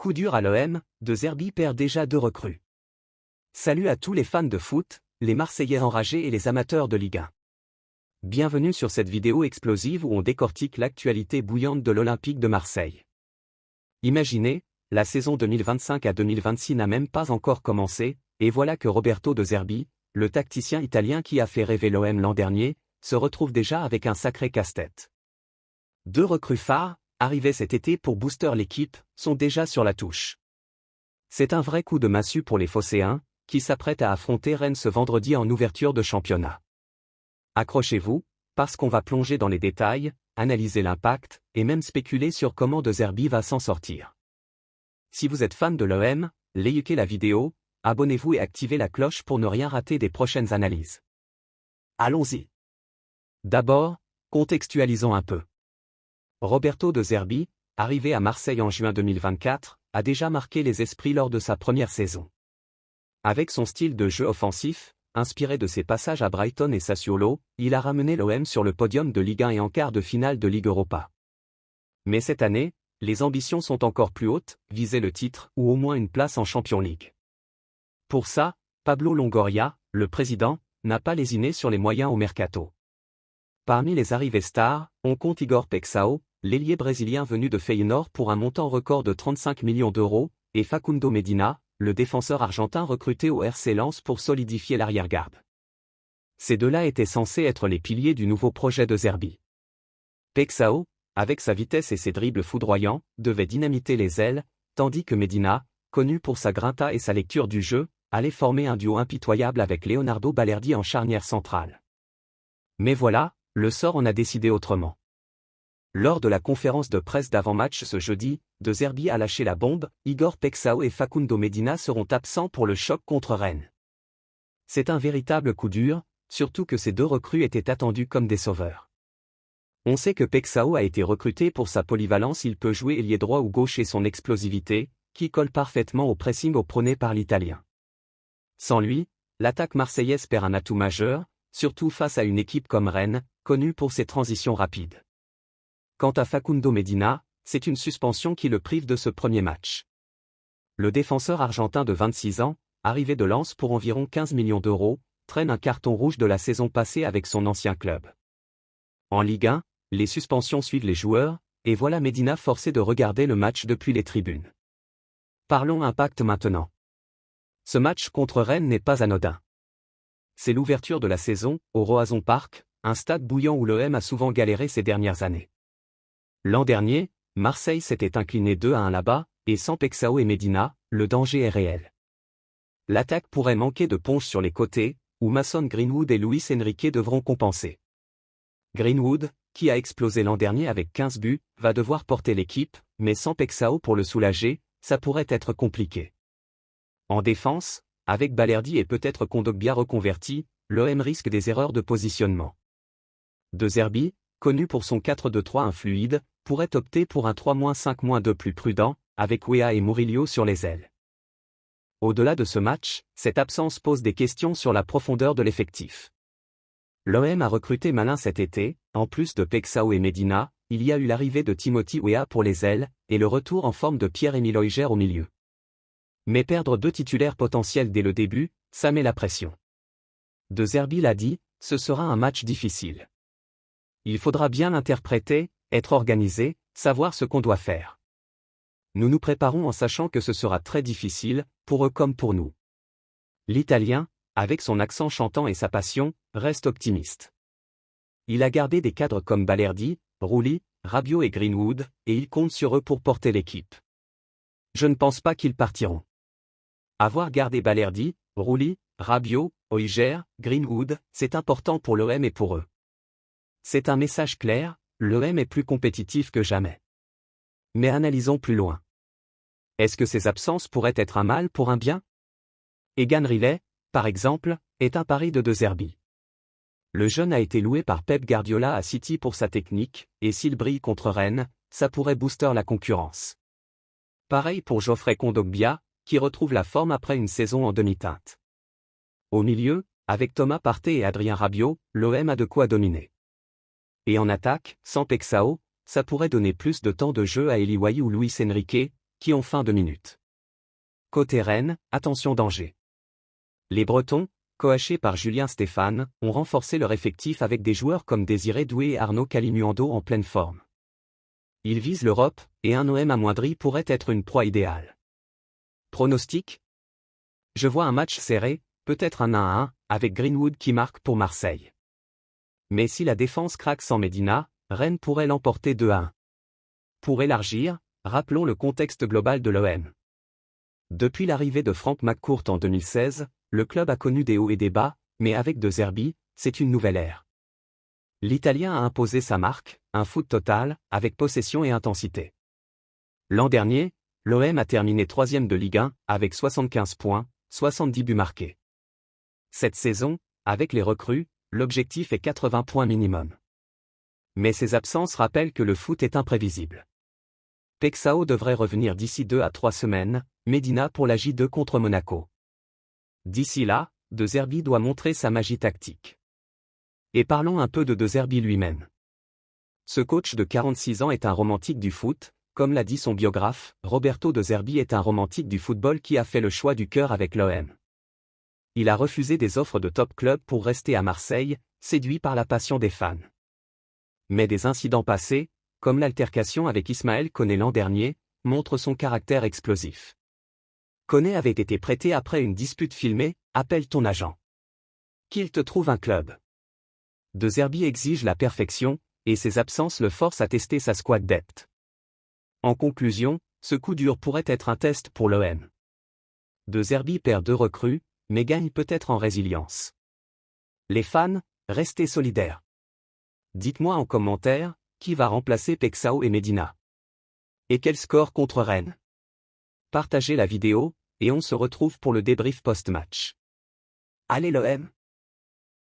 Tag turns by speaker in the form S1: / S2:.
S1: Coup dur à l'OM, De Zerbi perd déjà 2 recrues. Salut à tous les fans de foot, les Marseillais enragés et les amateurs de Ligue 1. Bienvenue sur cette vidéo explosive où on décortique l'actualité bouillante de l'Olympique de Marseille. Imaginez, la saison 2025 à 2026 n'a même pas encore commencé, et voilà que Roberto De Zerbi, le tacticien italien qui a fait rêver l'OM l'an dernier, se retrouve déjà avec un sacré casse-tête. 2 recrues phares, arrivées cet été pour booster l'équipe, sont déjà sur la touche. C'est un vrai coup de massue pour les Phocéens, qui s'apprêtent à affronter Rennes ce vendredi en ouverture de championnat. Accrochez-vous, parce qu'on va plonger dans les détails, analyser l'impact, et même spéculer sur comment De Zerbi va s'en sortir. Si vous êtes fan de l'OM, likez la vidéo, abonnez-vous et activez la cloche pour ne rien rater des prochaines analyses. Allons-y. D'abord, contextualisons un peu. Roberto De Zerbi, arrivé à Marseille en juin 2024, a déjà marqué les esprits lors de sa première saison. Avec son style de jeu offensif, inspiré de ses passages à Brighton et Sassuolo, il a ramené l'OM sur le podium de Ligue 1 et en quart de finale de Ligue Europa. Mais cette année, les ambitions sont encore plus hautes, viser le titre ou au moins une place en Champions League. Pour ça, Pablo Longoria, le président, n'a pas lésiné sur les moyens au mercato. Parmi les arrivées stars, on compte Igor Peixao, l'ailier brésilien venu de Feyenoord pour un montant record de 35 millions d'euros, et Facundo Medina, le défenseur argentin recruté au RC Lens pour solidifier l'arrière-garde. Ces deux-là étaient censés être les piliers du nouveau projet de Zerbi. Peixao, avec sa vitesse et ses dribbles foudroyants, devait dynamiter les ailes, tandis que Medina, connu pour sa grinta et sa lecture du jeu, allait former un duo impitoyable avec Leonardo Balerdi en charnière centrale. Mais voilà, le sort en a décidé autrement. Lors de la conférence de presse d'avant-match ce jeudi, De Zerbi a lâché la bombe, Igor Peixao et Facundo Medina seront absents pour le choc contre Rennes. C'est un véritable coup dur, surtout que ces 2 recrues étaient attendues comme des sauveurs. On sait que Peixao a été recruté pour sa polyvalence, il peut jouer ailier droit ou gauche et son explosivité, qui colle parfaitement au pressing prôné par l'Italien. Sans lui, l'attaque marseillaise perd un atout majeur, surtout face à une équipe comme Rennes, connue pour ses transitions rapides. Quant à Facundo Medina, c'est une suspension qui le prive de ce premier match. Le défenseur argentin de 26 ans, arrivé de Lens pour environ 15 millions d'euros, traîne un carton rouge de la saison passée avec son ancien club. En Ligue 1, les suspensions suivent les joueurs, et voilà Medina forcé de regarder le match depuis les tribunes. Parlons impact maintenant. Ce match contre Rennes n'est pas anodin. C'est l'ouverture de la saison, au Roazhon Park, un stade bouillant où l'OM a souvent galéré ces dernières années. L'an dernier, Marseille s'était incliné 2-1 là-bas, et sans Peixao et Medina, le danger est réel. L'attaque pourrait manquer de punch sur les côtés, où Mason Greenwood et Luis Enrique devront compenser. Greenwood, qui a explosé l'an dernier avec 15 buts, va devoir porter l'équipe, mais sans Peixao pour le soulager, ça pourrait être compliqué. En défense, avec Balerdi et peut-être Kondogbia reconverti, l'OM risque des erreurs de positionnement. De Zerbi, connu pour son 4-2-3 fluide, pourrait opter pour un 3-5-2 plus prudent, avec Weah et Murillo sur les ailes. Au-delà de ce match, cette absence pose des questions sur la profondeur de l'effectif. L'OM a recruté malin cet été, en plus de Peixao et Medina, il y a eu l'arrivée de Timothy Weah pour les ailes, et le retour en forme de Pierre-Emile Højgård au milieu. Mais perdre 2 titulaires potentiels dès le début, ça met la pression. De Zerbi l'a dit, ce sera un match difficile. Il faudra bien l'interpréter, être organisé, savoir ce qu'on doit faire. Nous nous préparons en sachant que ce sera très difficile, pour eux comme pour nous. L'Italien, avec son accent chantant et sa passion, reste optimiste. Il a gardé des cadres comme Balerdi, Rulli, Rabiot et Greenwood, et il compte sur eux pour porter l'équipe. Je ne pense pas qu'ils partiront. Avoir gardé Balerdi, Rulli, Rabiot, Højgård, Greenwood, c'est important pour l'OM et pour eux. C'est un message clair, l'OM est plus compétitif que jamais. Mais analysons plus loin. Est-ce que ces absences pourraient être un mal pour un bien? Egan Riley, par exemple, est un pari de De Zerbi. Le jeune a été loué par Pep Guardiola à City pour sa technique, et s'il brille contre Rennes, ça pourrait booster la concurrence. Pareil pour Geoffrey Kondogbia, qui retrouve la forme après une saison en demi-teinte. Au milieu, avec Thomas Partey et Adrien Rabiot, l'OM a de quoi dominer. Et en attaque, sans Peixao, ça pourrait donner plus de temps de jeu à Eli Wahi ou Luis Enrique, qui ont faim 2 minutes. Côté Rennes, attention danger. Les Bretons, coachés par Julien Stéphane, ont renforcé leur effectif avec des joueurs comme Désiré Doué et Arnaud Calimundo en pleine forme. Ils visent l'Europe, et un OM amoindri pourrait être une proie idéale. Pronostic ? Je vois un match serré, peut-être un 1-1, avec Greenwood qui marque pour Marseille. Mais si la défense craque sans Medina, Rennes pourrait l'emporter 2-1. Pour élargir, rappelons le contexte global de l'OM. Depuis l'arrivée de Frank McCourt en 2016, le club a connu des hauts et des bas, mais avec De Zerbi, c'est une nouvelle ère. L'Italien a imposé sa marque, un foot total, avec possession et intensité. L'an dernier, l'OM a terminé 3e de Ligue 1, avec 75 points, 70 buts marqués. Cette saison, avec les recrues, l'objectif est 80 points minimum. Mais ces absences rappellent que le foot est imprévisible. Pexao devrait revenir d'ici 2 à 3 semaines, Medina pour la J2 contre Monaco. D'ici là, De Zerbi doit montrer sa magie tactique. Et parlons un peu de De Zerbi lui-même. Ce coach de 46 ans est un romantique du foot, comme l'a dit son biographe, Roberto De Zerbi est un romantique du football qui a fait le choix du cœur avec l'OM. Il a refusé des offres de top club pour rester à Marseille, séduit par la passion des fans. Mais des incidents passés, comme l'altercation avec Ismaël Koné l'an dernier, montrent son caractère explosif. Koné avait été prêté après une dispute filmée, appelle ton agent. Qu'il te trouve un club. De Zerbi exige la perfection, et ses absences le forcent à tester sa squad depth. En conclusion, ce coup dur pourrait être un test pour l'OM. De Zerbi perd 2 recrues, mais gagne peut-être en résilience. Les fans, restez solidaires. Dites-moi en commentaire, qui va remplacer Pexao et Medina. Et quel score contre Rennes? Partagez la vidéo, et on se retrouve pour le débrief post-match. Allez l'OM!